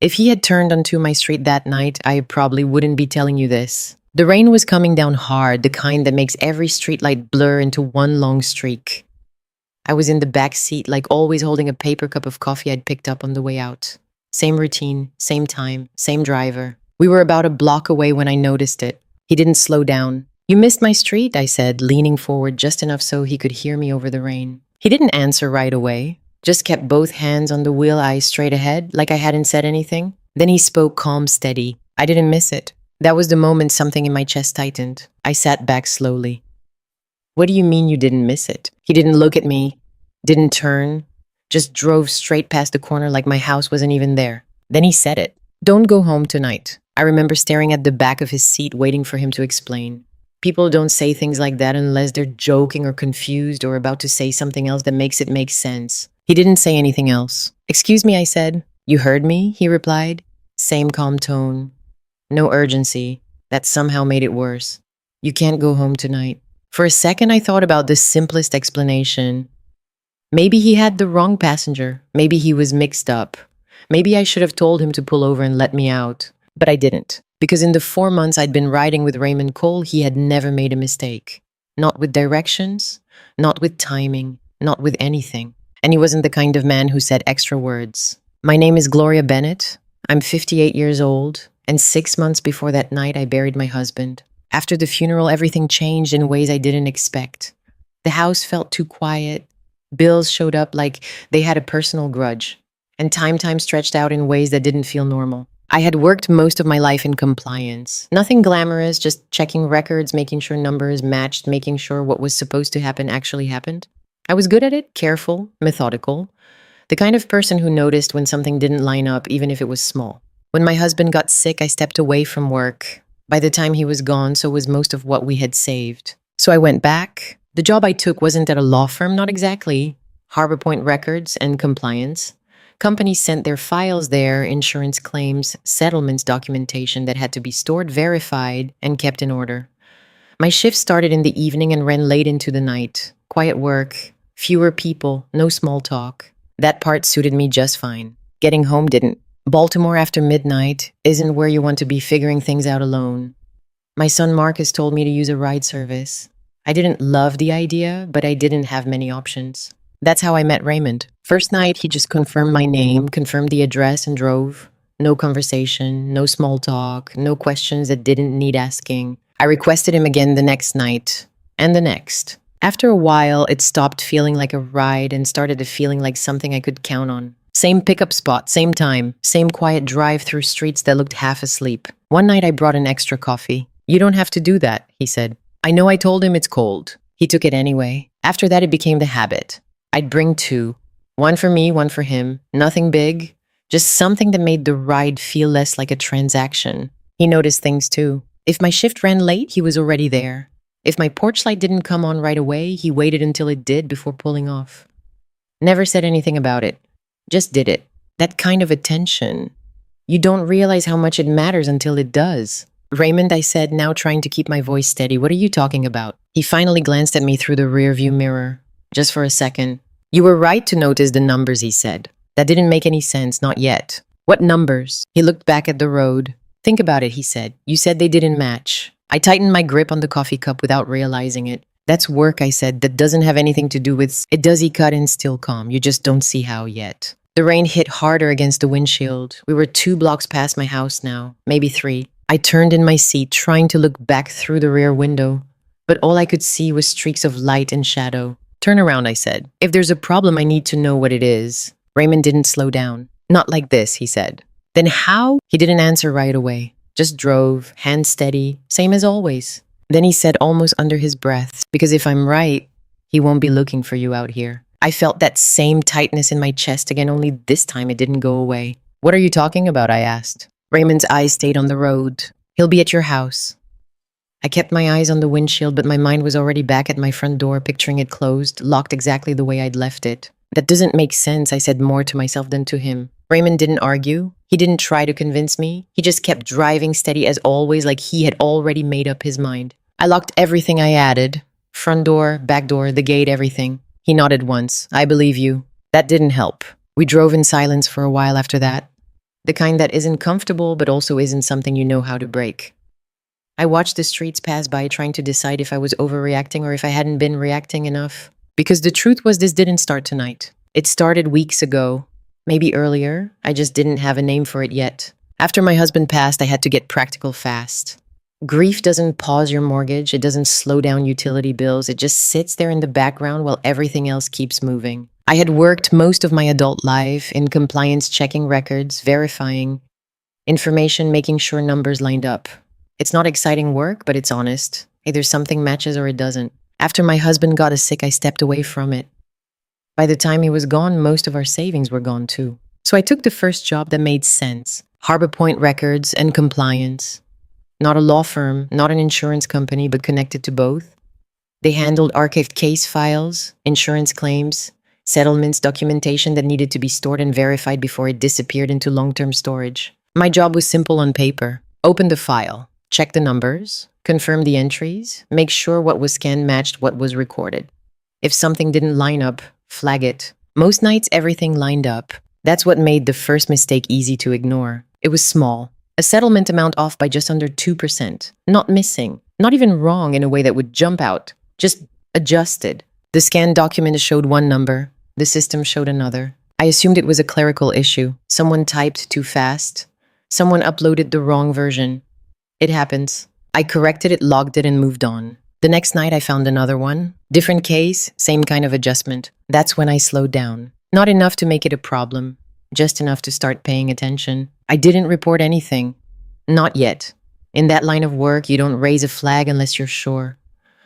If he had turned onto my street that night, I probably wouldn't be telling you this. The rain was coming down hard, the kind that makes every streetlight blur into one long streak. I was in the back seat, like always holding a paper cup of coffee I'd picked up on the way out. Same routine, same time, same driver. We were about a block away when I noticed it. He didn't slow down. "You missed my street," I said, leaning forward just enough so he could hear me over the rain. He didn't answer right away, just kept both hands on the wheel, eyes straight ahead, like I hadn't said anything. Then he spoke calm, steady. "I didn't miss it." That was the moment something in my chest tightened. I sat back slowly. "What do you mean you didn't miss it?" He didn't look at me, didn't turn, just drove straight past the corner like my house wasn't even there. Then he said it. "Don't go home tonight." I remember staring at the back of his seat, waiting for him to explain. People don't say things like that unless they're joking or confused or about to say something else that makes it make sense. He didn't say anything else. "Excuse me," I said. "You heard me?" he replied. Same calm tone. No urgency. That somehow made it worse. "You can't go home tonight." For a second, I thought about the simplest explanation. Maybe he had the wrong passenger. Maybe he was mixed up. Maybe I should have told him to pull over and let me out. But I didn't. Because in the 4 months I'd been riding with Raymond Cole, he had never made a mistake. Not with directions, not with timing, not with anything. And he wasn't the kind of man who said extra words. "My name is Gloria Bennett. I'm 58 years old. And 6 months before that night, I buried my husband. After the funeral, everything changed in ways I didn't expect. The house felt too quiet. Bills showed up like they had a personal grudge. And time stretched out in ways that didn't feel normal. I had worked most of my life in compliance. Nothing glamorous, just checking records, making sure numbers matched, making sure what was supposed to happen actually happened. I was good at it, careful, methodical. The kind of person who noticed when something didn't line up, even if it was small. When my husband got sick, I stepped away from work. By the time he was gone, so was most of what we had saved. So I went back. The job I took wasn't at a law firm, not exactly. Harbor Point Records and compliance. Companies sent their files there, insurance claims, settlements documentation that had to be stored, verified, and kept in order. My shift started in the evening and ran late into the night. Quiet work, fewer people, no small talk. That part suited me just fine. Getting home didn't. Baltimore after midnight isn't where you want to be figuring things out alone. My son Marcus told me to use a ride service. I didn't love the idea, but I didn't have many options. That's how I met Raymond. First night, he just confirmed my name, confirmed the address, and drove. No conversation, no small talk, no questions that didn't need asking. I requested him again the next night, and the next. After a while, it stopped feeling like a ride and started to feeling like something I could count on. Same pickup spot, same time, same quiet drive through streets that looked half asleep. One night I brought an extra coffee. "You don't have to do that," he said. I know I told him it's cold. He took it anyway. After that, it became the habit. I'd bring 2. One for me, one for him. Nothing big, just something that made the ride feel less like a transaction. He noticed things too. If my shift ran late, he was already there. If my porch light didn't come on right away, he waited until it did before pulling off. Never said anything about it. Just did it. That kind of attention. You don't realize how much it matters until it does. "Raymond," I said, now trying to keep my voice steady, "what are you talking about?" He finally glanced at me through the rearview mirror. Just for a second. "You were right to notice the numbers," he said. "That didn't make any sense, not yet." "What numbers?" He looked back at the road. "Think about it," he said. "You said they didn't match." I tightened my grip on the coffee cup without realizing it. "That's work," I said. "That doesn't have anything to do with..." "It does," he cut in, still calm. "You just don't see how yet." The rain hit harder against the windshield. We were 2 blocks past my house now, maybe 3. I turned in my seat, trying to look back through the rear window. But all I could see was streaks of light and shadow. "Turn around," I said. "If there's a problem, I need to know what it is." Raymond didn't slow down. "Not like this," he said. "Then how?" He didn't answer right away. Just drove, hands steady, same as always. Then he said almost under his breath, "Because if I'm right, he won't be looking for you out here." I felt that same tightness in my chest again, only this time it didn't go away. "What are you talking about?" I asked. Raymond's eyes stayed on the road. "He'll be at your house." I kept my eyes on the windshield, but my mind was already back at my front door, picturing it closed, locked exactly the way I'd left it. "That doesn't make sense," I said more to myself than to him. Raymond didn't argue. He didn't try to convince me. He just kept driving steady as always, like he had already made up his mind. I locked everything I added. Front door, back door, the gate, everything. He nodded once. "I believe you." That didn't help. We drove in silence for a while after that. The kind that isn't comfortable but also isn't something you know how to break. I watched the streets pass by trying to decide if I was overreacting or if I hadn't been reacting enough. Because the truth was, this didn't start tonight. It started weeks ago. Maybe earlier. I just didn't have a name for it yet. After my husband passed, I had to get practical fast. Grief doesn't pause your mortgage. It doesn't slow down utility bills. It just sits there in the background while everything else keeps moving. I had worked most of my adult life in compliance, checking records, verifying information, making sure numbers lined up. It's not exciting work, but it's honest. Either something matches or it doesn't. After my husband got sick, I stepped away from it. By the time he was gone, most of our savings were gone too. So I took the first job that made sense. Harbor Point Records and Compliance. Not a law firm, not an insurance company, but connected to both. They handled archived case files, insurance claims, settlements, documentation that needed to be stored and verified before it disappeared into long-term storage. My job was simple on paper. Open the file, check the numbers, confirm the entries, make sure what was scanned matched what was recorded. If something didn't line up, flag it. Most nights, everything lined up. That's what made the first mistake easy to ignore. It was small. A settlement amount off by just under 2%. Not missing. Not even wrong in a way that would jump out. Just adjusted. The scanned document showed one number. The system showed another. I assumed it was a clerical issue. Someone typed too fast. Someone uploaded the wrong version. It happens. I corrected it, logged it, and moved on. The next night, I found another one. Different case, same kind of adjustment. That's when I slowed down. Not enough to make it a problem. Just enough to start paying attention. I didn't report anything. Not yet. In that line of work, you don't raise a flag unless you're sure.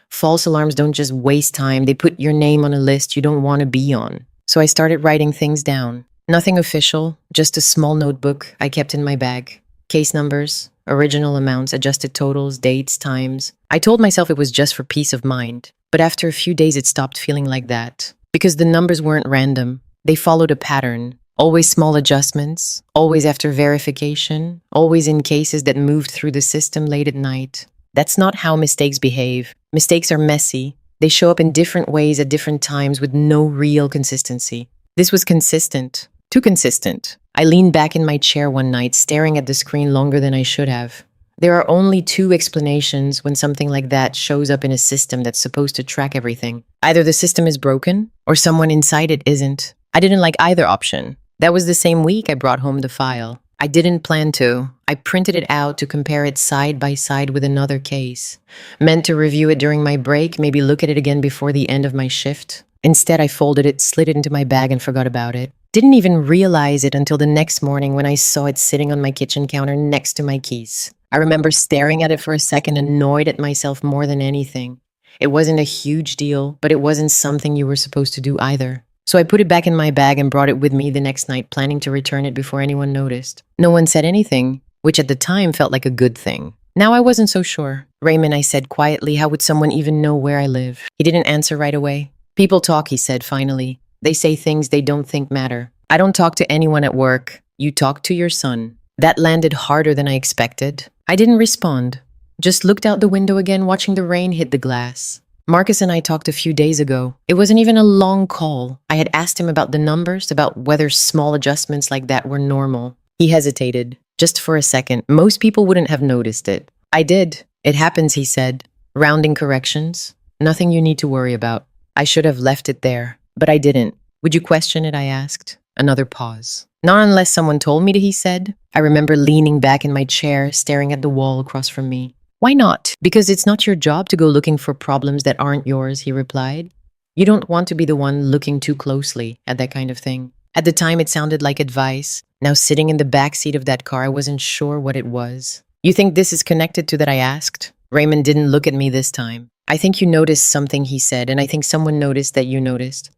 False alarms don't just waste time. They put your name on a list you don't want to be on. So I started writing things down. Nothing official, just a small notebook I kept in my bag. Case numbers, original amounts, adjusted totals, dates, times. I told myself it was just for peace of mind. But after a few days, it stopped feeling like that. Because the numbers weren't random. They followed a pattern. Always small adjustments, always after verification, always in cases that moved through the system late at night. That's not how mistakes behave. Mistakes are messy. They show up in different ways at different times with no real consistency. This was consistent. Too consistent. I leaned back in my chair one night, staring at the screen longer than I should have. There are only two explanations when something like that shows up in a system that's supposed to track everything. Either the system is broken, or someone inside it isn't. I didn't like either option. That was the same week I brought home the file. I didn't plan to. I printed it out to compare it side by side with another case. Meant to review it during my break, maybe look at it again before the end of my shift. Instead, I folded it, slid it into my bag, and forgot about it. Didn't even realize it until the next morning when I saw it sitting on my kitchen counter next to my keys. I remember staring at it for a second, annoyed at myself more than anything. It wasn't a huge deal, but it wasn't something you were supposed to do either. So I put it back in my bag and brought it with me the next night, planning to return it before anyone noticed. No one said anything, which at the time felt like a good thing. Now I wasn't so sure. Raymond, I said quietly, how would someone even know where I live? He didn't answer right away. People talk, he said finally. They say things they don't think matter. I don't talk to anyone at work. You talk to your son. That landed harder than I expected. I didn't respond. Just looked out the window again, watching the rain hit the glass. Marcus and I talked a few days ago. It wasn't even a long call. I had asked him about the numbers, about whether small adjustments like that were normal. He hesitated, just for a second. Most people wouldn't have noticed it. I did. It happens, he said. Rounding corrections. Nothing you need to worry about. I should have left it there, but I didn't. Would you question it, I asked. Another pause. Not unless someone told me to, he said. I remember leaning back in my chair, staring at the wall across from me. Why not? Because it's not your job to go looking for problems that aren't yours, he replied. You don't want to be the one looking too closely at that kind of thing. At the time, it sounded like advice. Now, sitting in the back seat of that car, I wasn't sure what it was. You think this is connected to that, I asked. Raymond didn't look at me this time. I think you noticed something, he said, and I think someone noticed that you noticed.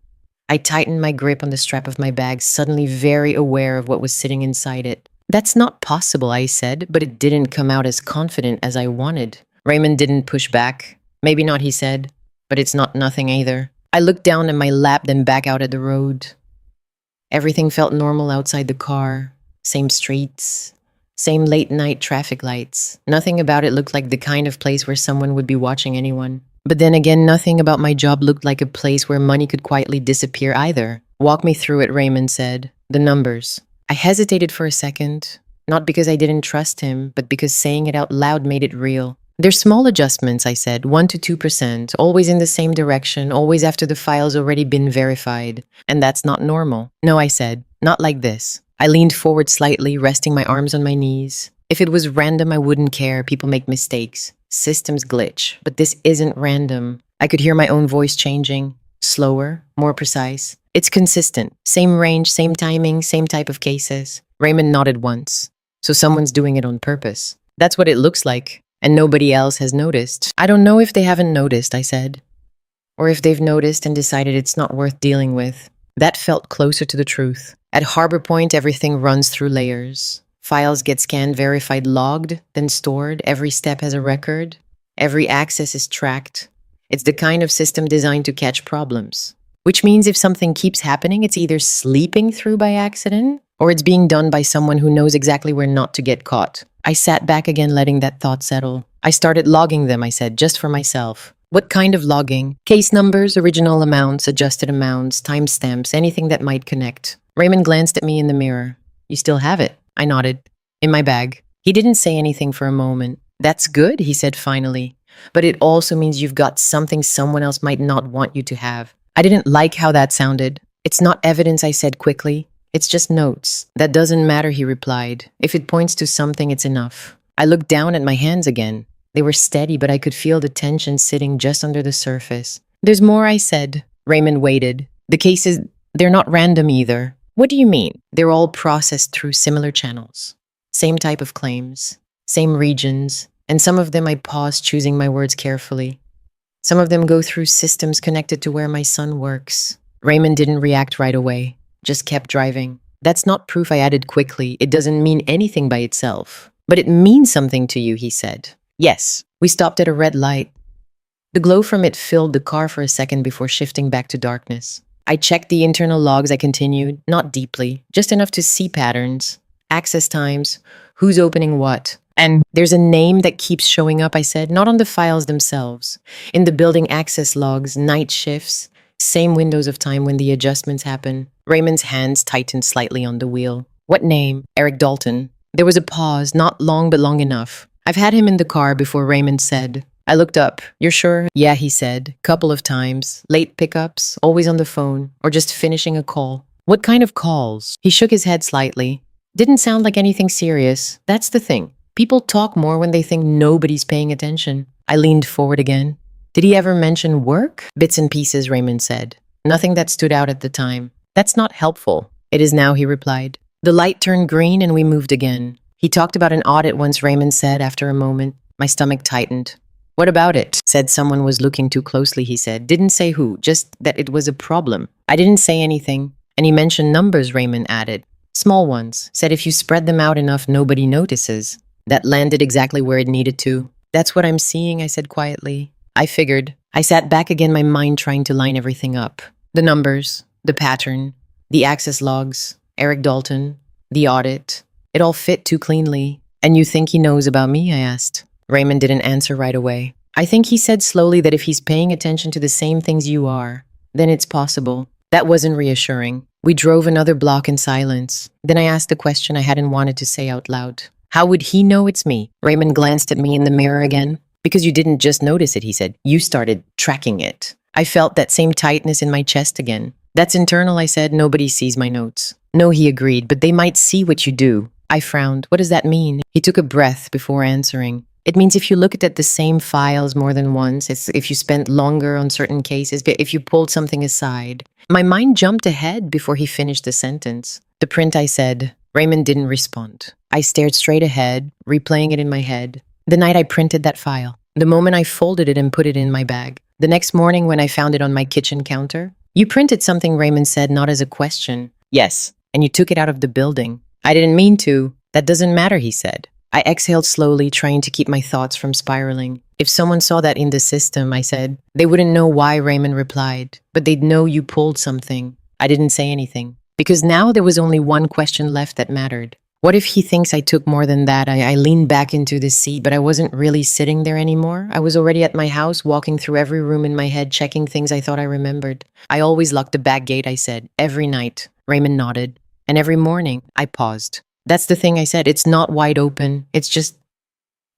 I tightened my grip on the strap of my bag, suddenly very aware of what was sitting inside it. That's not possible, I said, but it didn't come out as confident as I wanted. Raymond didn't push back. Maybe not, he said, but it's not nothing either. I looked down at my lap, then back out at the road. Everything felt normal outside the car. Same streets, same late-night traffic lights. Nothing about it looked like the kind of place where someone would be watching anyone. But then again, nothing about my job looked like a place where money could quietly disappear either. Walk me through it, Raymond said. The numbers. I hesitated for a second, not because I didn't trust him, but because saying it out loud made it real. There's small adjustments, I said, 1 to 2%, always in the same direction, always after the file's already been verified. And that's not normal. No, I said, not like this. I leaned forward slightly, resting my arms on my knees. If it was random, I wouldn't care. People make mistakes. Systems glitch. But this isn't random. I could hear my own voice changing. Slower, more precise. It's consistent. Same range, same timing, same type of cases. Raymond nodded once. So someone's doing it on purpose. That's what it looks like. And nobody else has noticed. I don't know if they haven't noticed, I said. Or if they've noticed and decided it's not worth dealing with. That felt closer to the truth. At Harbor Point, everything runs through layers. Files get scanned, verified, logged, then stored. Every step has a record. Every access is tracked. It's the kind of system designed to catch problems. Which means if something keeps happening, it's either sleeping through by accident, or it's being done by someone who knows exactly where not to get caught. I sat back again, letting that thought settle. I started logging them, I said, just for myself. What kind of logging? Case numbers, original amounts, adjusted amounts, timestamps, anything that might connect. Raymond glanced at me in the mirror. You still have it? I nodded. In my bag. He didn't say anything for a moment. That's good, he said finally. But it also means you've got something someone else might not want you to have. I didn't like how that sounded. It's not evidence, I said quickly. It's just notes. That doesn't matter, he replied. If it points to something, it's enough. I looked down at my hands again. They were steady, but I could feel the tension sitting just under the surface. There's more, I said. Raymond waited. The cases, they're not random either. What do you mean? They're all processed through similar channels. Same type of claims. Same regions. And some of them I paused, choosing my words carefully. Some of them go through systems connected to where my son works. Raymond didn't react right away. Just kept driving. That's not proof, I added quickly. It doesn't mean anything by itself. But it means something to you, he said. Yes. We stopped at a red light. The glow from it filled the car for a second before shifting back to darkness. I checked the internal logs, I continued, not deeply, just enough to see patterns, access times, who's opening what. And there's a name that keeps showing up, I said, not on the files themselves. In the building access logs, night shifts, same windows of time when the adjustments happen. Raymond's hands tightened slightly on the wheel. What name? Eric Dalton. There was a pause, not long but long enough. I've had him in the car before, Raymond said. I looked up. You're sure? Yeah, he said. Couple of times. Late pickups, always on the phone, or just finishing a call. What kind of calls? He shook his head slightly. Didn't sound like anything serious. That's the thing. People talk more when they think nobody's paying attention. I leaned forward again. Did he ever mention work? Bits and pieces, Raymond said. Nothing that stood out at the time. That's not helpful. It is now, he replied. The light turned green and we moved again. He talked about an audit once, Raymond said after a moment. My stomach tightened. What about it? Said someone was looking too closely, he said. Didn't say who, just that it was a problem. I didn't say anything. And he mentioned numbers, Raymond added. Small ones. Said if you spread them out enough, nobody notices. That landed exactly where it needed to. That's what I'm seeing, I said quietly. I figured. I sat back again, my mind trying to line everything up. The numbers, the pattern, the access logs, Eric Dalton, the audit. It all fit too cleanly. And you think he knows about me? I asked. Raymond didn't answer right away. I think he said slowly that if he's paying attention to the same things you are, then it's possible. That wasn't reassuring. We drove another block in silence. Then I asked a question I hadn't wanted to say out loud. How would he know it's me? Raymond glanced at me in the mirror again. Because you didn't just notice it, he said. You started tracking it. I felt that same tightness in my chest again. That's internal, I said. Nobody sees my notes. No, he agreed, but they might see what you do. I frowned. What does that mean? He took a breath before answering. It means if you looked at the same files more than once, if you spent longer on certain cases, if you pulled something aside. My mind jumped ahead before he finished the sentence. The print, I said. Raymond didn't respond. I stared straight ahead, replaying it in my head. The night I printed that file. The moment I folded it and put it in my bag. The next morning when I found it on my kitchen counter. You printed something, Raymond said, not as a question. Yes. And you took it out of the building. I didn't mean to. That doesn't matter, he said. I exhaled slowly, trying to keep my thoughts from spiraling. If someone saw that in the system, I said, they wouldn't know why, Raymond replied. But they'd know you pulled something. I didn't say anything. Because now there was only one question left that mattered. What if he thinks I took more than that? I leaned back into the seat, but I wasn't really sitting there anymore. I was already at my house, walking through every room in my head, checking things I thought I remembered. I always locked the back gate, I said, every night. Raymond nodded. And every morning, I paused. That's the thing I said. It's not wide open. It's just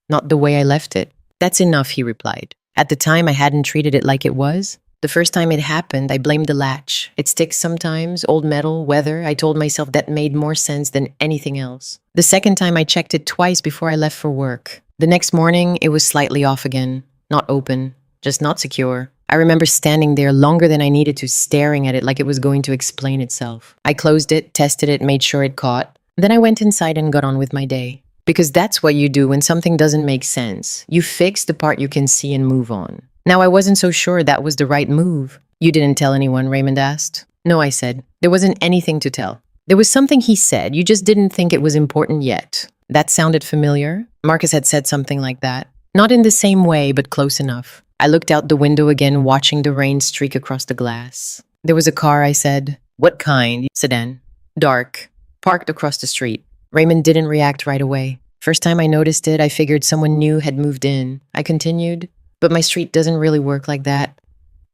not the way I left it. That's enough, he replied. At the time, I hadn't treated it like it was. The first time it happened, I blamed the latch. It sticks sometimes, old metal, weather. I told myself that made more sense than anything else. The second time, I checked it twice before I left for work. The next morning, it was slightly off again. Not open, just not secure. I remember standing there longer than I needed to, staring at it like it was going to explain itself. I closed it, tested it, made sure it caught. Then I went inside and got on with my day. Because that's what you do when something doesn't make sense. You fix the part you can see and move on. Now, I wasn't so sure that was the right move. You didn't tell anyone, Raymond asked. No, I said. There wasn't anything to tell. There was something he said. You just didn't think it was important yet. That sounded familiar. Marcus had said something like that. Not in the same way, but close enough. I looked out the window again, watching the rain streak across the glass. There was a car, I said. What kind? Sedan. Dark. Parked across the street. Raymond didn't react right away. First time I noticed it, I figured someone new had moved in. I continued. But my street doesn't really work like that.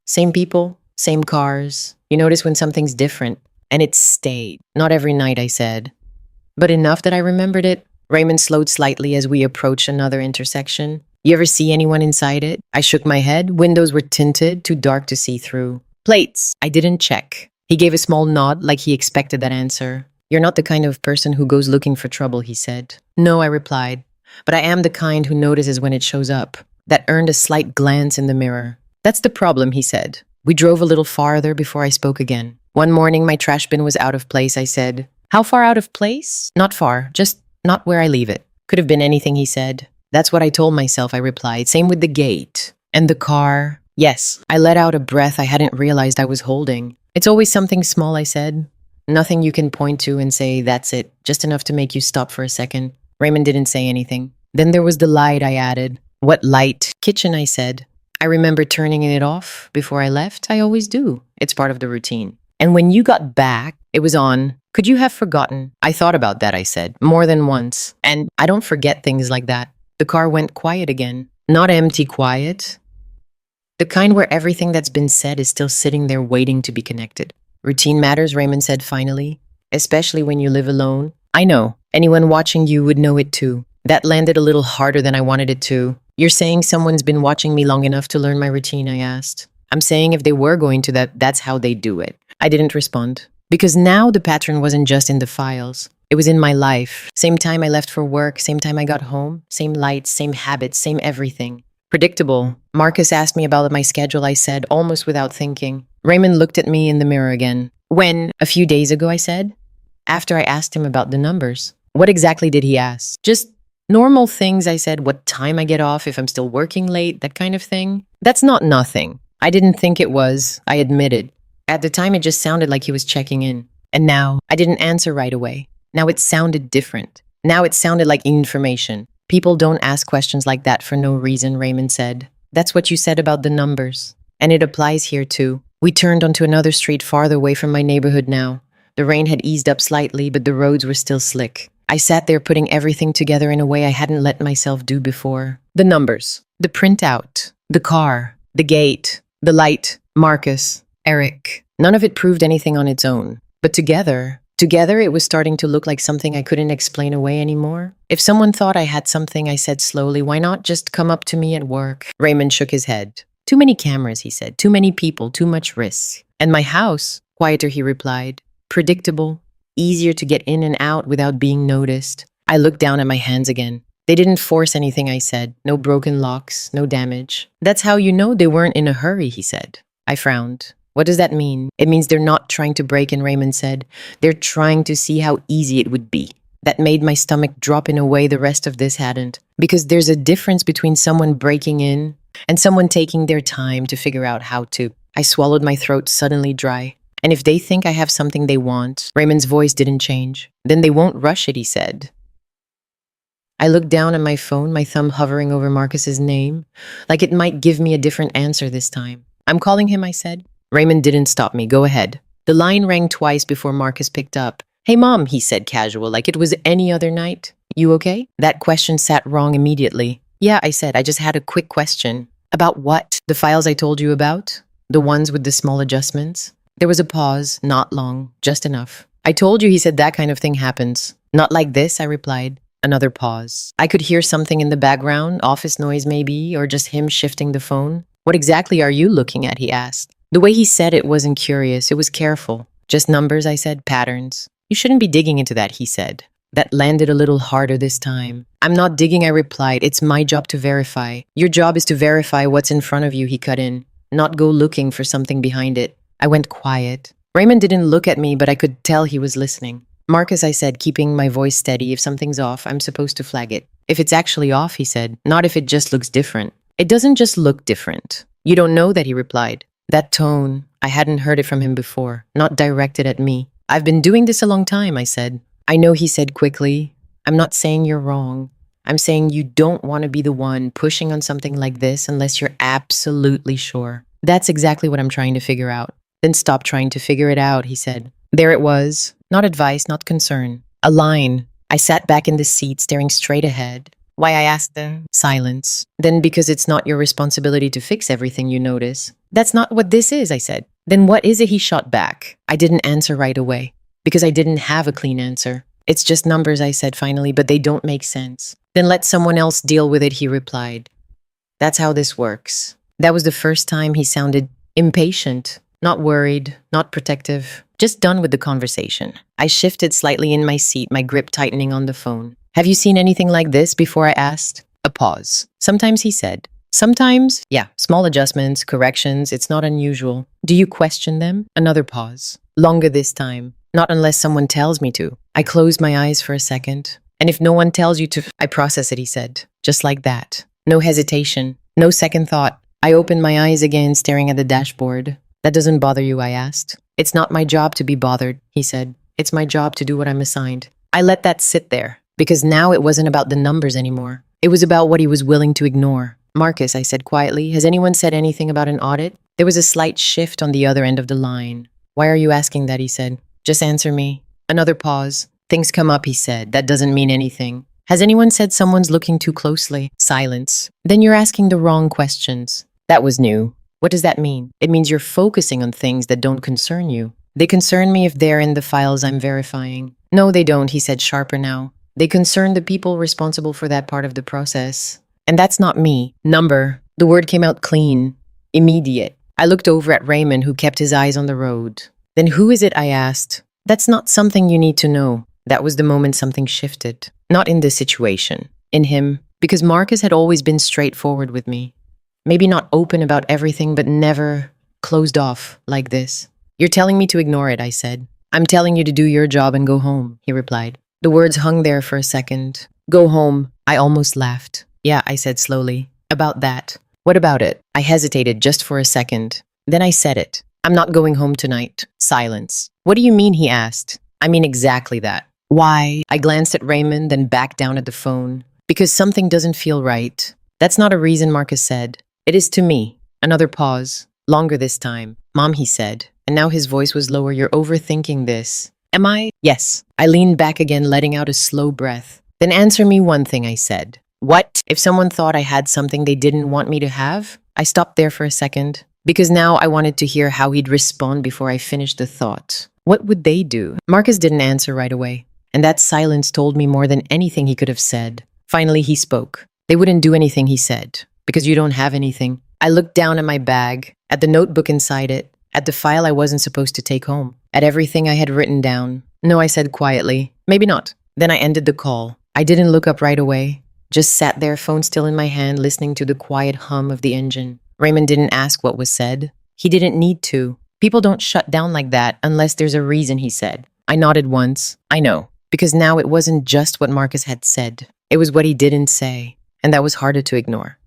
Same people, same cars. You notice when something's different. And it stayed. Not every night, I said. But enough that I remembered it. Raymond slowed slightly as we approached another intersection. You ever see anyone inside it? I shook my head. Windows were tinted, too dark to see through. Plates. I didn't check. He gave a small nod like he expected that answer. You're not the kind of person who goes looking for trouble, he said. No, I replied. But I am the kind who notices when it shows up. That earned a slight glance in the mirror. That's the problem, he said. We drove a little farther before I spoke again. One morning, my trash bin was out of place, I said. How far out of place? Not far, just not where I leave it. Could have been anything, he said. That's what I told myself, I replied. Same with the gate. And the car. Yes, I let out a breath I hadn't realized I was holding. It's always something small, I said. Nothing you can point to and say, that's it. Just enough to make you stop for a second. Raymond didn't say anything. Then there was the light, I added. What light? Kitchen, I said. I remember turning it off before I left. I always do. It's part of the routine. And when you got back, it was on. Could you have forgotten? I thought about that, I said, more than once. And I don't forget things like that. The car went quiet again. Not empty quiet. The kind where everything that's been said is still sitting there waiting to be connected. Routine matters, Raymond said finally. Especially when you live alone. I know. Anyone watching you would know it too. That landed a little harder than I wanted it to. You're saying someone's been watching me long enough to learn my routine, I asked. I'm saying if they were going to that's how they do it. I didn't respond. Because now the pattern wasn't just in the files. It was in my life. Same time I left for work, same time I got home, same lights, same habits, same everything. Predictable. Marcus asked me about my schedule, I said, almost without thinking. Raymond looked at me in the mirror again. When? A few days ago, I said. After I asked him about the numbers. What exactly did he ask? Just normal things, I said. What time I get off, if I'm still working late, that kind of thing. That's not nothing. I didn't think it was, I admitted. At the time, it just sounded like he was checking in. And now, I didn't answer right away. Now it sounded different. Now it sounded like information. People don't ask questions like that for no reason, Raymond said. That's what you said about the numbers. And it applies here too. We turned onto another street farther away from my neighborhood now. The rain had eased up slightly, but the roads were still slick. I sat there putting everything together in a way I hadn't let myself do before. The numbers, the printout, the car, the gate, the light, Marcus, Eric. None of it proved anything on its own. But together it was starting to look like something I couldn't explain away anymore. If someone thought I had something, I said slowly, why not just come up to me at work? Raymond shook his head. Too many cameras, he said. Too many people, too much risk. And my house? Quieter, he replied. Predictable. Easier to get in and out without being noticed. I looked down at my hands again. They didn't force anything, I said. No broken locks, no damage. That's how you know they weren't in a hurry, he said. I frowned. What does that mean? It means they're not trying to break in, Raymond said. They're trying to see how easy it would be. That made my stomach drop in a way the rest of this hadn't. Because there's a difference between someone breaking in and someone taking their time to figure out how to. I swallowed my throat suddenly dry. And if they think I have something they want, Raymond's voice didn't change. Then they won't rush it, he said. I looked down at my phone, my thumb hovering over Marcus's name, like it might give me a different answer this time. I'm calling him, I said. Raymond didn't stop me. Go ahead. The line rang twice before Marcus picked up. Hey, Mom, he said casual, like it was any other night. You okay? That question sat wrong immediately. Yeah, I said, I just had a quick question. About what? The files I told you about? The ones with the small adjustments? There was a pause, not long, just enough. I told you, he said, that kind of thing happens. Not like this, I replied. Another pause. I could hear something in the background, office noise maybe, or just him shifting the phone. What exactly are you looking at, he asked. The way he said it wasn't curious, it was careful. Just numbers, I said, patterns. You shouldn't be digging into that, he said. That landed a little harder this time. I'm not digging, I replied. It's my job to verify. Your job is to verify what's in front of you, he cut in. Not go looking for something behind it. I went quiet. Raymond didn't look at me, but I could tell he was listening. Marcus, I said, keeping my voice steady. If something's off, I'm supposed to flag it. If it's actually off, he said, not if it just looks different. It doesn't just look different. You don't know that, he replied. That tone, I hadn't heard it from him before, not directed at me. I've been doing this a long time, I said. I know, he said quickly. I'm not saying you're wrong. I'm saying you don't want to be the one pushing on something like this unless you're absolutely sure. That's exactly what I'm trying to figure out. Then stop trying to figure it out, he said. There it was. Not advice, not concern. A line. I sat back in the seat, staring straight ahead. Why, I asked them. Silence. Then because it's not your responsibility to fix everything you notice. That's not what this is, I said. Then what is it, he shot back. I didn't answer right away. Because I didn't have a clean answer. It's just numbers, I said finally, but they don't make sense. Then let someone else deal with it, he replied. That's how this works. That was the first time he sounded impatient, not worried, not protective, just done with the conversation. I shifted slightly in my seat, my grip tightening on the phone. Have you seen anything like this before, I asked? A pause. Sometimes, he said. Sometimes, yeah, small adjustments, corrections, it's not unusual. Do you question them? Another pause. Longer this time. Not unless someone tells me to. I closed my eyes for a second. And if no one tells you to, I process it, he said. Just like that. No hesitation. No second thought. I opened my eyes again, staring at the dashboard. That doesn't bother you, I asked. It's not my job to be bothered, he said. It's my job to do what I'm assigned. I let that sit there, because now it wasn't about the numbers anymore. It was about what he was willing to ignore. Marcus, I said quietly, has anyone said anything about an audit? There was a slight shift on the other end of the line. Why are you asking that, he said. Just answer me. Another pause. Things come up, he said. That doesn't mean anything. Has anyone said someone's looking too closely? Silence. Then you're asking the wrong questions. That was new. What does that mean? It means you're focusing on things that don't concern you. They concern me if they're in the files I'm verifying. No, they don't, he said sharper now. They concern the people responsible for that part of the process. And that's not me. Number. The word came out clean. Immediate. I looked over at Raymond, who kept his eyes on the road. Then who is it, I asked. That's not something you need to know. That was the moment something shifted. Not in this situation. In him. Because Marcus had always been straightforward with me. Maybe not open about everything, but never closed off like this. You're telling me to ignore it, I said. I'm telling you to do your job and go home, he replied. The words hung there for a second. Go home. I almost laughed. Yeah, I said slowly. About that. What about it? I hesitated just for a second. Then I said it. I'm not going home tonight. Silence. What do you mean, he asked. I mean exactly that. Why? I glanced at Raymond, then back down at the phone. Because something doesn't feel right. That's not a reason, Marcus said. It is to me. Another pause. Longer this time. Mom, he said. And now his voice was lower. You're overthinking this. Am I? Yes. I leaned back again, letting out a slow breath. Then answer me one thing, I said. What? If someone thought I had something they didn't want me to have? I stopped there for a second. Because now I wanted to hear how he'd respond before I finished the thought. What would they do? Marcus didn't answer right away. And that silence told me more than anything he could have said. Finally, he spoke. They wouldn't do anything, he said. Because you don't have anything. I looked down at my bag, at the notebook inside it, at the file I wasn't supposed to take home, at everything I had written down. No, I said quietly. Maybe not. Then I ended the call. I didn't look up right away. Just sat there, phone still in my hand, listening to the quiet hum of the engine. Raymond didn't ask what was said. He didn't need to. People don't shut down like that unless there's a reason, he said. I nodded once. I know. Because now it wasn't just what Marcus had said. It was what he didn't say. And that was harder to ignore.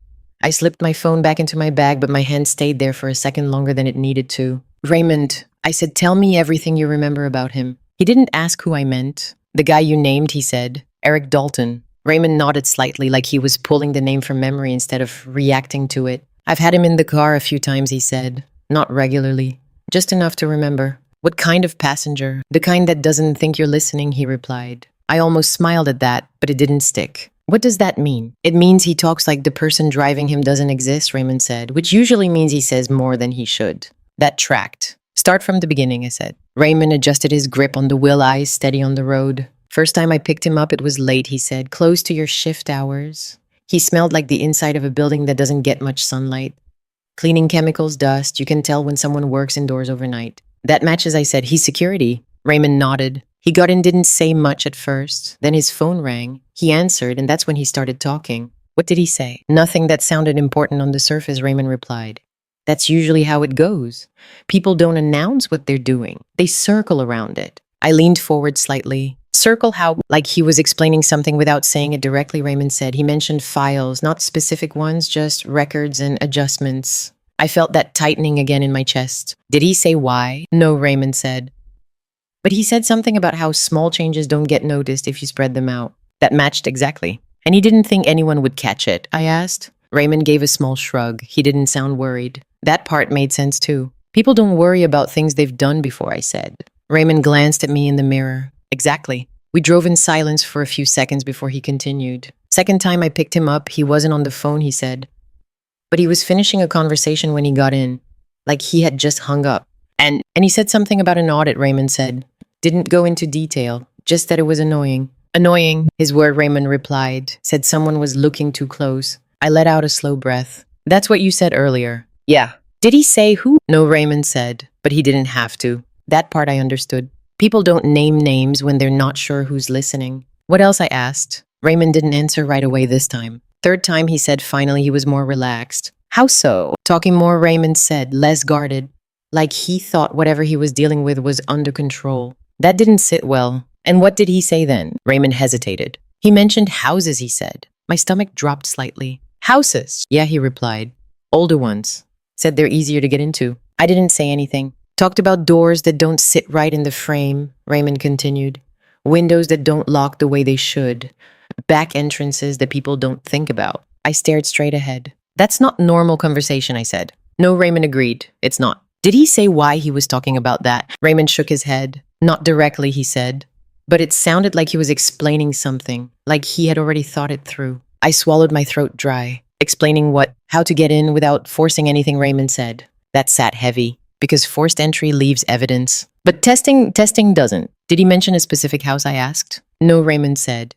I slipped my phone back into my bag, but my hand stayed there for a second longer than it needed to. Raymond, I said, tell me everything you remember about him. He didn't ask who I meant. The guy you named, he said. Eric Dalton. Raymond nodded slightly, like he was pulling the name from memory instead of reacting to it. I've had him in the car a few times, he said. Not regularly. Just enough to remember. What kind of passenger? The kind that doesn't think you're listening, he replied. I almost smiled at that, but it didn't stick. What does that mean? It means he talks like the person driving him doesn't exist, Raymond said, which usually means he says more than he should. That tracked. Start from the beginning, I said. Raymond adjusted his grip on the wheel, eyes steady on the road. First time I picked him up, it was late, he said, close to your shift hours. He smelled like the inside of a building that doesn't get much sunlight. Cleaning chemicals, dust, you can tell when someone works indoors overnight. That matches, I said. He's security. Raymond nodded. He got in, didn't say much at first. Then his phone rang. He answered, and that's when he started talking. What did he say? Nothing that sounded important on the surface, Raymond replied. That's usually how it goes. People don't announce what they're doing. They circle around it. I leaned forward slightly. Circle how? Like he was explaining something without saying it directly, Raymond said. He mentioned files, not specific ones, just records and adjustments. I felt that tightening again in my chest. Did he say why? No, Raymond said. But he said something about how small changes don't get noticed if you spread them out. That matched exactly. And he didn't think anyone would catch it, I asked. Raymond gave a small shrug. He didn't sound worried. That part made sense too. People don't worry about things they've done before, I said. Raymond glanced at me in the mirror. Exactly. We drove in silence for a few seconds before he continued. Second time I picked him up, he wasn't on the phone, he said. But he was finishing a conversation when he got in. Like he had just hung up. And he said something about an audit, Raymond said. Didn't go into detail, just that it was annoying. Annoying, his word, Raymond replied. Said someone was looking too close. I let out a slow breath. That's what you said earlier. Yeah. Did he say who? No, Raymond said, but he didn't have to. That part I understood. People don't name names when they're not sure who's listening. What else, I asked. Raymond didn't answer right away this time. Third time, he said finally he was more relaxed. How so? Talking more, Raymond said, less guarded. Like he thought whatever he was dealing with was under control. That didn't sit well. And what did he say then? Raymond hesitated. He mentioned houses, he said. My stomach dropped slightly. Houses? Yeah, he replied. Older ones. Said they're easier to get into. I didn't say anything. Talked about doors that don't sit right in the frame, Raymond continued. Windows that don't lock the way they should. Back entrances that people don't think about. I stared straight ahead. That's not normal conversation, I said. No, Raymond agreed. It's not. Did he say why he was talking about that? Raymond shook his head. Not directly, he said. But it sounded like he was explaining something, like he had already thought it through. I swallowed my throat dry. Explaining what? How to get in without forcing anything, Raymond said. That sat heavy, because forced entry leaves evidence. But testing doesn't. Did he mention a specific house, I asked? No, Raymond said.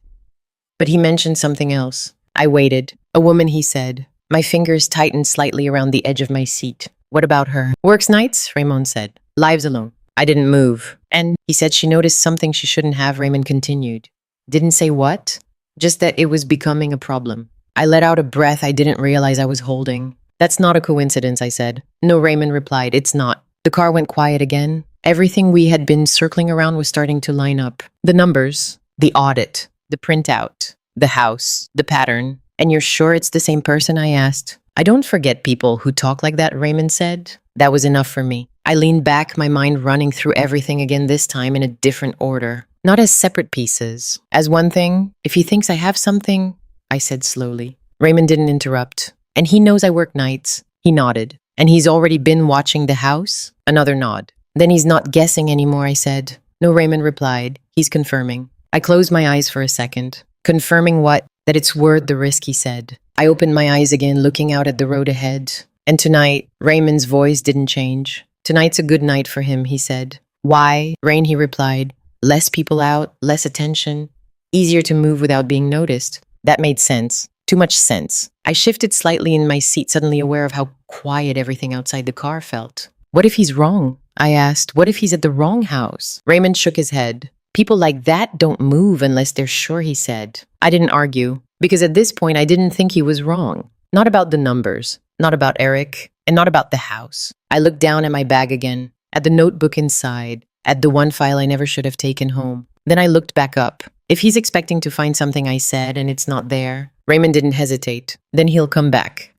But he mentioned something else. I waited. A woman, he said. My fingers tightened slightly around the edge of my seat. What about her? Works nights, Raymond said. Lives alone. I didn't move. And he said she noticed something she shouldn't have, Raymond continued. Didn't say what? Just that it was becoming a problem. I let out a breath I didn't realize I was holding. That's not a coincidence, I said. No, Raymond replied. It's not. The car went quiet again. Everything we had been circling around was starting to line up. The numbers, the audit, the printout, the house, the pattern. And you're sure it's the same person, I asked. I don't forget people who talk like that, Raymond said. That was enough for me. I leaned back, my mind running through everything again, this time in a different order. Not as separate pieces. As one thing. If he thinks I have something, I said slowly. Raymond didn't interrupt. And he knows I work nights. He nodded. And he's already been watching the house? Another nod. Then he's not guessing anymore, I said. No, Raymond replied. He's confirming. I closed my eyes for a second. Confirming what? That it's worth the risk, he said. I opened my eyes again, looking out at the road ahead. And tonight, Raymond's voice didn't change. Tonight's a good night for him, he said. Why? Rain, he replied. Less people out, less attention. Easier to move without being noticed. That made sense. Too much sense. I shifted slightly in my seat, suddenly aware of how quiet everything outside the car felt. What if he's wrong? I asked. What if he's at the wrong house? Raymond shook his head. People like that don't move unless they're sure, he said. I didn't argue, because at this point I didn't think he was wrong. Not about the numbers, not about Eric, and not about the house. I looked down at my bag again, at the notebook inside, at the one file I never should have taken home. Then I looked back up. If he's expecting to find something I said and it's not there, Raymond didn't hesitate. Then he'll come back.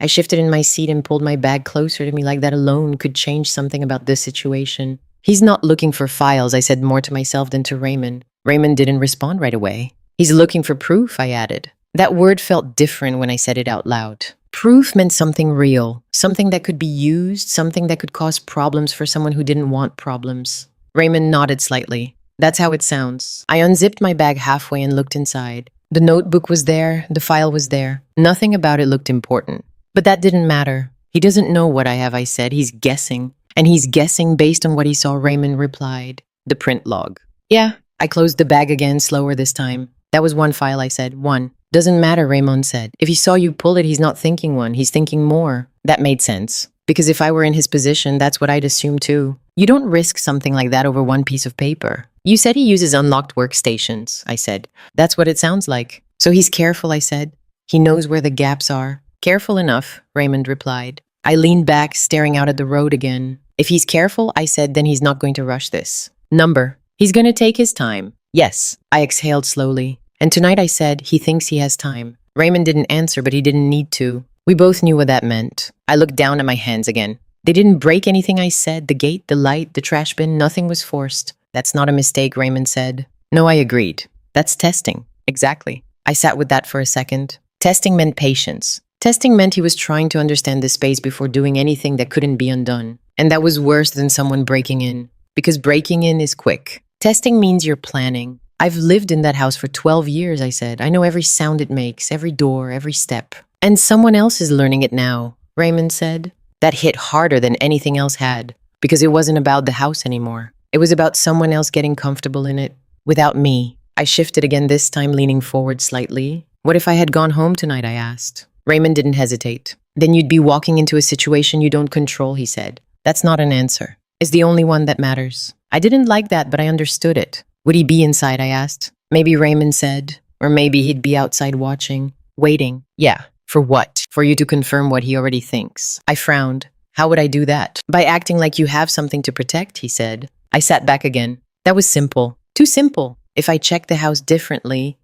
I shifted in my seat and pulled my bag closer to me, like that alone could change something about this situation. He's not looking for files, I said more to myself than to Raymond. Raymond didn't respond right away. He's looking for proof, I added. That word felt different when I said it out loud. Proof meant something real, something that could be used, something that could cause problems for someone who didn't want problems. Raymond nodded slightly. That's how it sounds. I unzipped my bag halfway and looked inside. The notebook was there, the file was there. Nothing about it looked important. But that didn't matter. He doesn't know what I have, I said. He's guessing. And he's guessing based on what he saw, Raymond replied. The print log. Yeah. I closed the bag again, slower this time. That was one file, I said. One. Doesn't matter, Raymond said. If he saw you pull it, he's not thinking one. He's thinking more. That made sense. Because if I were in his position, that's what I'd assume too. You don't risk something like that over one piece of paper. You said he uses unlocked workstations, I said. That's what it sounds like. So he's careful, I said. He knows where the gaps are. Careful enough, Raymond replied. I leaned back, staring out at the road again. If he's careful, I said, then he's not going to rush this. Number. He's going to take his time. Yes. I exhaled slowly. And tonight I said, he thinks he has time. Raymond didn't answer, but he didn't need to. We both knew what that meant. I looked down at my hands again. They didn't break anything I said. The gate, the light, the trash bin, nothing was forced. That's not a mistake, Raymond said. No, I agreed. That's testing. Exactly. I sat with that for a second. Testing meant patience. Testing meant he was trying to understand the space before doing anything that couldn't be undone. And that was worse than someone breaking in. Because breaking in is quick. Testing means you're planning. I've lived in that house for 12 years, I said. I know every sound it makes, every door, every step. And someone else is learning it now, Raymond said. That hit harder than anything else had. Because it wasn't about the house anymore. It was about someone else getting comfortable in it. Without me. I shifted again, this time leaning forward slightly. What if I had gone home tonight, I asked. Raymond didn't hesitate. Then you'd be walking into a situation you don't control, he said. That's not an answer. It's the only one that matters. I didn't like that, but I understood it. Would he be inside, I asked. Maybe Raymond said. Or maybe he'd be outside watching. Waiting. Yeah. For what? For you to confirm what he already thinks. I frowned. How would I do that? By acting like you have something to protect, he said. I sat back again. That was simple. Too simple. If I check the house differently,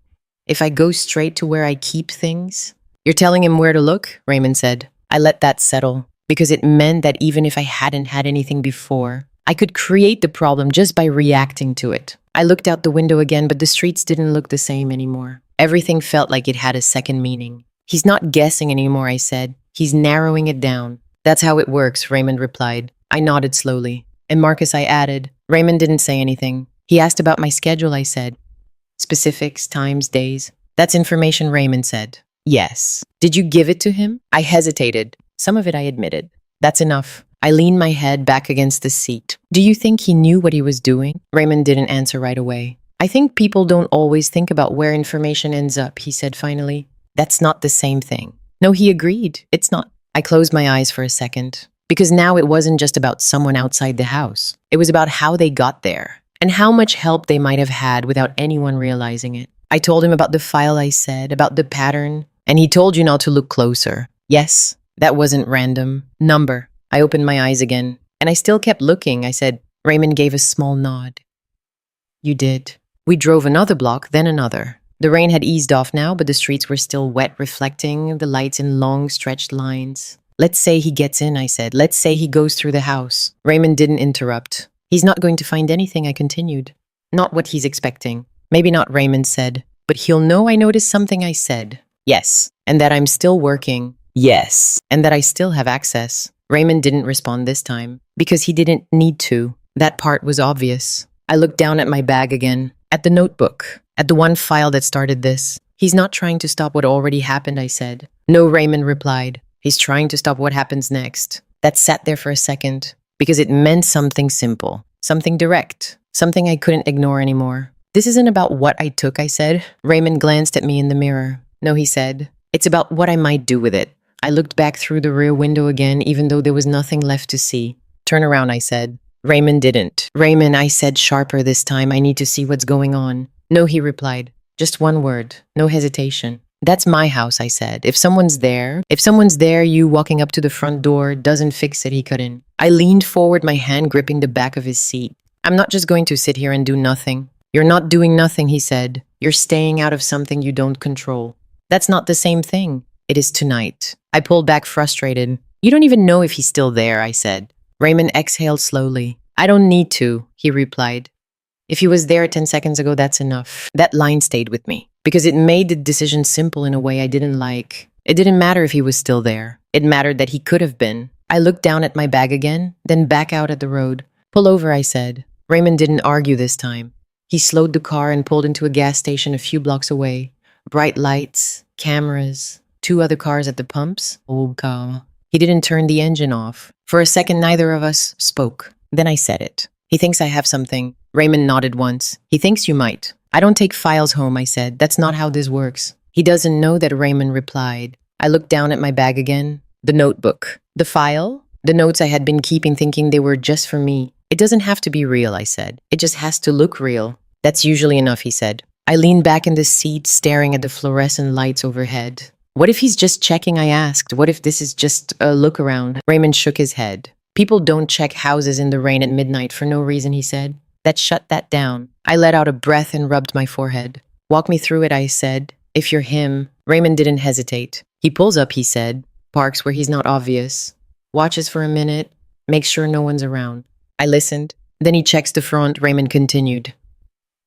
if I go straight to where I keep things. You're telling him where to look, Raymond said. I let that settle. Because it meant that even if I hadn't had anything before, I could create the problem just by reacting to it. I looked out the window again, but the streets didn't look the same anymore. Everything felt like it had a second meaning. He's not guessing anymore, I said. He's narrowing it down. That's how it works, Raymond replied. I nodded slowly. And Marcus, I added. Raymond didn't say anything. He asked about my schedule, I said. Specifics, times, days. That's information, Raymond said. Yes. Did you give it to him? I hesitated. Some of it I admitted. That's enough. I leaned my head back against the seat. Do you think he knew what he was doing? Raymond didn't answer right away. I think people don't always think about where information ends up, he said finally. That's not the same thing. No, he agreed. It's not. I closed my eyes for a second. Because now it wasn't just about someone outside the house. It was about how they got there. And how much help they might have had without anyone realizing it. I told him about the file I said, about the pattern. And he told you not to look closer. Yes. That wasn't random. Number. I opened my eyes again. And I still kept looking. I said, Raymond gave a small nod. You did. We drove another block, then another. The rain had eased off now, but the streets were still wet, reflecting the lights in long, stretched lines. Let's say he gets in, I said. Let's say he goes through the house. Raymond didn't interrupt. He's not going to find anything, I continued. Not what he's expecting. Maybe not, Raymond said. But he'll know I noticed something, I said. Yes. And that I'm still working. Yes. And that I still have access. Raymond didn't respond this time. Because he didn't need to. That part was obvious. I looked down at my bag again. At the notebook. At the one file that started this. He's not trying to stop what already happened, I said. No, Raymond replied. He's trying to stop what happens next. That sat there for a second. Because it meant something simple. Something direct. Something I couldn't ignore anymore. This isn't about what I took, I said. Raymond glanced at me in the mirror. No, he said. It's about what I might do with it. I looked back through the rear window again, even though there was nothing left to see. Turn around, I said. Raymond didn't. Raymond, I said sharper this time. I need to see what's going on. No, he replied. Just one word. No hesitation. That's my house, I said. If someone's there, you walking up to the front door doesn't fix it, he cut in. I leaned forward, my hand gripping the back of his seat. I'm not just going to sit here and do nothing. You're not doing nothing, he said. You're staying out of something you don't control. That's not the same thing. It is tonight. I pulled back frustrated. You don't even know if he's still there, I said. Raymond exhaled slowly. I don't need to, he replied. If he was there 10 seconds ago, that's enough. That line stayed with me. Because it made the decision simple in a way I didn't like. It didn't matter if he was still there. It mattered that he could have been. I looked down at my bag again, then back out at the road. Pull over, I said. Raymond didn't argue this time. He slowed the car and pulled into a gas station a few blocks away. Bright lights, cameras, 2 other cars at the pumps. He He didn't turn the engine off. For a second, neither of us spoke. Then I said it. He thinks I have something. Raymond nodded once. He thinks you might. I don't take files home, I said. That's not how this works. He doesn't know that, Raymond replied. I looked down at my bag again. The notebook. The file? The notes I had been keeping, thinking they were just for me. It doesn't have to be real, I said. It just has to look real. That's usually enough, he said. I leaned back in the seat, staring at the fluorescent lights overhead. What if he's just checking, I asked. What if this is just a look around? Raymond shook his head. People don't check houses in the rain at midnight for no reason, he said. That shut that down. I let out a breath and rubbed my forehead. Walk me through it, I said. If you're him. Raymond didn't hesitate. He pulls up, he said. Parks where he's not obvious. Watches for a minute. Makes sure no one's around. I listened. Then he checks the front, Raymond continued.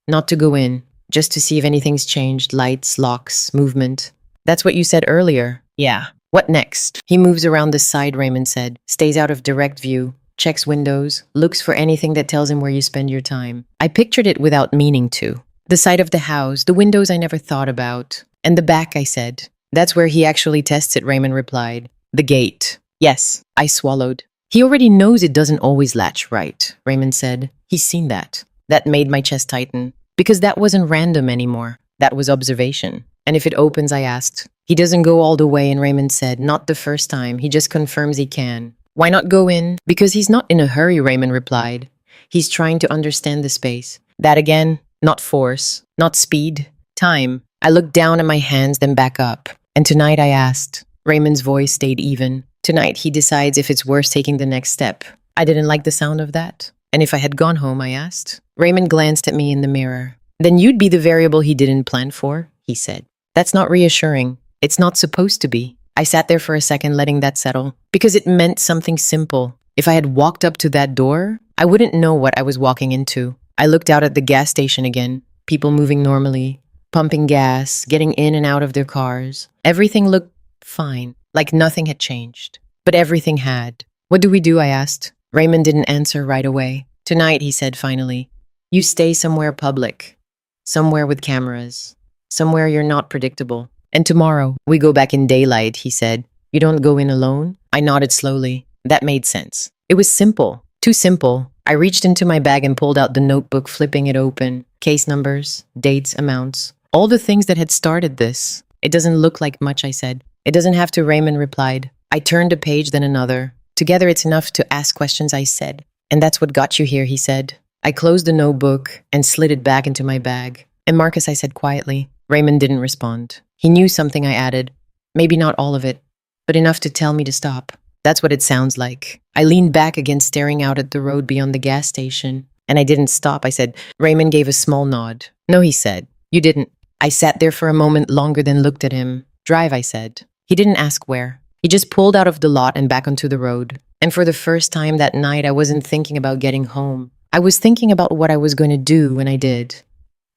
Not to go in. Just to see if anything's changed. Lights, locks, movement. That's what you said earlier. Yeah. What next? He moves around the side, Raymond said. Stays out of direct view. Checks windows. Looks for anything that tells him where you spend your time. I pictured it without meaning to. The side of the house, the windows I never thought about. And the back, I said. That's where he actually tests it, Raymond replied. The gate. Yes. I swallowed. He already knows it doesn't always latch right, Raymond said. He's seen that. That made my chest tighten. Because that wasn't random anymore. That was observation. And if it opens, I asked. He doesn't go all the way, and Raymond said, not the first time. He just confirms he can. Why not go in? Because he's not in a hurry, Raymond replied. He's trying to understand the space. That again, not force, not speed, time. I looked down at my hands, then back up. And tonight, I asked. Raymond's voice stayed even. Tonight, he decides if it's worth taking the next step. I didn't like the sound of that. And if I had gone home, I asked. Raymond glanced at me in the mirror. Then you'd be the variable he didn't plan for, he said. That's not reassuring. It's not supposed to be. I sat there for a second, letting that settle. Because it meant something simple. If I had walked up to that door, I wouldn't know what I was walking into. I looked out at the gas station again. People moving normally. Pumping gas, getting in and out of their cars. Everything looked fine. Like nothing had changed. But everything had. What do we do, I asked. Raymond didn't answer right away. Tonight, he said finally. You stay somewhere public. Somewhere with cameras. Somewhere you're not predictable. And tomorrow, we go back in daylight, he said. You don't go in alone? I nodded slowly. That made sense. It was simple. Too simple. I reached into my bag and pulled out the notebook, flipping it open. Case numbers, dates, amounts. All the things that had started this. It doesn't look like much, I said. It doesn't have to, Raymond replied. I turned a page, then another. Together it's enough to ask questions, I said. And that's what got you here, he said. I closed the notebook and slid it back into my bag. And Marcus, I said quietly. Raymond didn't respond. He knew something, I added. Maybe not all of it, but enough to tell me to stop. That's what it sounds like. I leaned back again, staring out at the road beyond the gas station. And I didn't stop, I said. Raymond gave a small nod. No, he said. You didn't. I sat there for a moment longer, then looked at him. Drive, I said. He didn't ask where. He just pulled out of the lot and back onto the road. And for the first time that night, I wasn't thinking about getting home. I was thinking about what I was going to do when I did.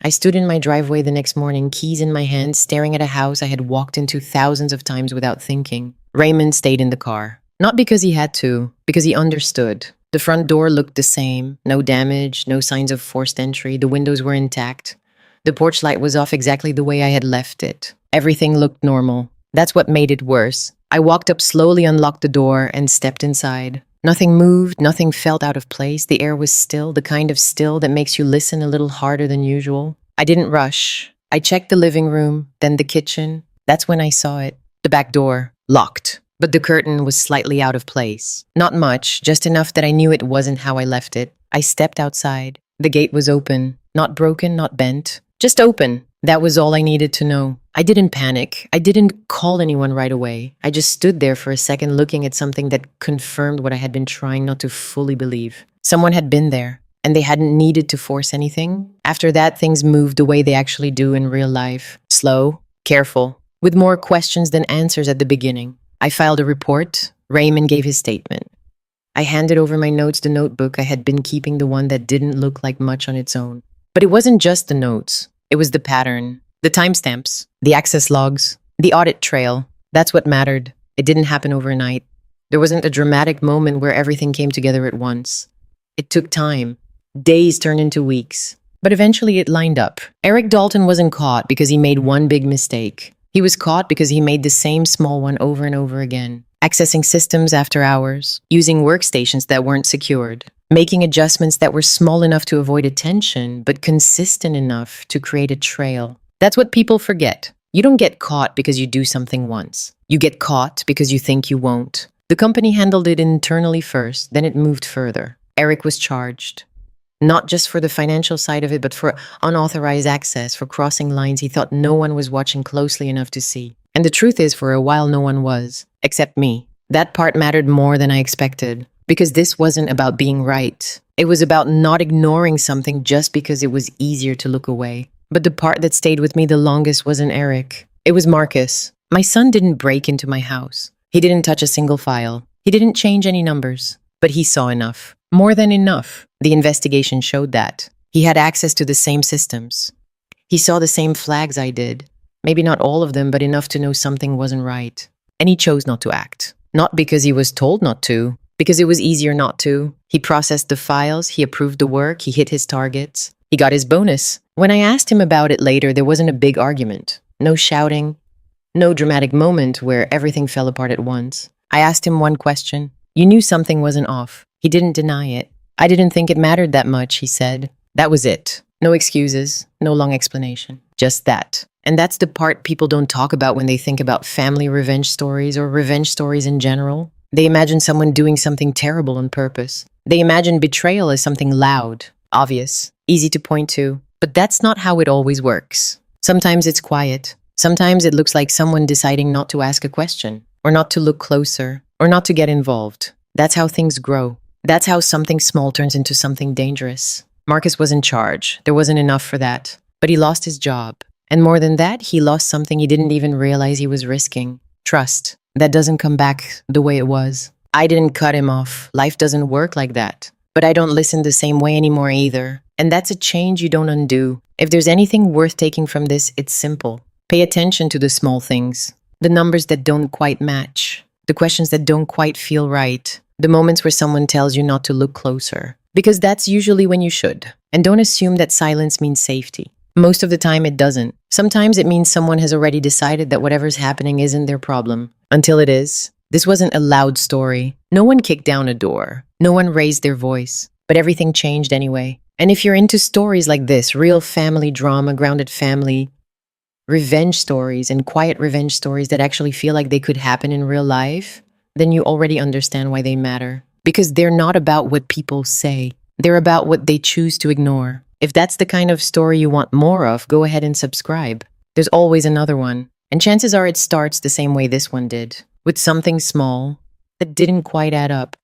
I stood in my driveway the next morning, keys in my hand, staring at a house I had walked into thousands of times without thinking. Raymond stayed in the car. Not because he had to, because he understood. The front door looked the same. No damage, no signs of forced entry. The windows were intact. The porch light was off exactly the way I had left it. Everything looked normal. That's what made it worse. I walked up slowly, unlocked the door, and stepped inside. Nothing moved, nothing felt out of place. The air was still, the kind of still that makes you listen a little harder than usual. I didn't rush. I checked the living room, then the kitchen. That's when I saw it. The back door, locked. But the curtain was slightly out of place. Not much, just enough that I knew it wasn't how I left it. I stepped outside. The gate was open. Not broken, not bent. Just open. That was all I needed to know. I didn't panic. I didn't call anyone right away. I just stood there for a second looking at something that confirmed what I had been trying not to fully believe. Someone had been there, and they hadn't needed to force anything. After that, things moved the way they actually do in real life. Slow, careful, with more questions than answers at the beginning. I filed a report. Raymond gave his statement. I handed over my notes, the notebook I had been keeping, the one that didn't look like much on its own. But it wasn't just the notes. It was the pattern, the timestamps, the access logs, the audit trail. That's what mattered. It didn't happen overnight. There wasn't a dramatic moment where everything came together at once. It took time. Days turned into weeks. But eventually it lined up. Eric Dalton wasn't caught because he made one big mistake. He was caught because he made the same small one over and over again. accessing systems after hours, using workstations that weren't secured, making adjustments that were small enough to avoid attention, but consistent enough to create a trail. That's what people forget. You don't get caught because you do something once. You get caught because you think you won't. The company handled it internally first, then it moved further. Eric was charged. Not just for the financial side of it, but for unauthorized access, for crossing lines he thought no one was watching closely enough to see. And the truth is, for a while, no one was, except me. That part mattered more than I expected, because this wasn't about being right. It was about not ignoring something just because it was easier to look away. But the part that stayed with me the longest wasn't Eric. It was Marcus. My son didn't break into my house. He didn't touch a single file. He didn't change any numbers. But he saw enough. More than enough. The investigation showed that. He had access to the same systems. He saw the same flags I did. Maybe not all of them, but enough to know something wasn't right. And he chose not to act. Not because he was told not to, because it was easier not to. He processed the files, he approved the work, he hit his targets. He got his bonus. When I asked him about it later, there wasn't a big argument. No shouting. No dramatic moment where everything fell apart at once. I asked him one question. You knew something wasn't off. He didn't deny it. I didn't think it mattered that much, he said. That was it. No excuses, no long explanation. Just that. And that's the part people don't talk about when they think about family revenge stories or revenge stories in general. They imagine someone doing something terrible on purpose. They imagine betrayal as something loud, obvious, easy to point to. But that's not how it always works. Sometimes it's quiet. Sometimes it looks like someone deciding not to ask a question, or not to look closer, or not to get involved. That's how things grow. That's how something small turns into something dangerous. Marcus was in charge. There wasn't enough for that. But he lost his job. And more than that, he lost something he didn't even realize he was risking. Trust. That doesn't come back the way it was. I didn't cut him off. Life doesn't work like that. But I don't listen the same way anymore either. And that's a change you don't undo. If there's anything worth taking from this, it's simple. Pay attention to the small things. The numbers that don't quite match. The questions that don't quite feel right. The moments where someone tells you not to look closer. Because that's usually when you should. And don't assume that silence means safety. Most of the time it doesn't. Sometimes it means someone has already decided that whatever's happening isn't their problem. Until it is. This wasn't a loud story. No one kicked down a door. No one raised their voice. But everything changed anyway. And if you're into stories like this, real family drama, grounded family, revenge stories, and quiet revenge stories that actually feel like they could happen in real life, then you already understand why they matter. Because they're not about what people say. They're about what they choose to ignore. If that's the kind of story you want more of, go ahead and subscribe. There's always another one. And chances are it starts the same way this one did. With something small that didn't quite add up.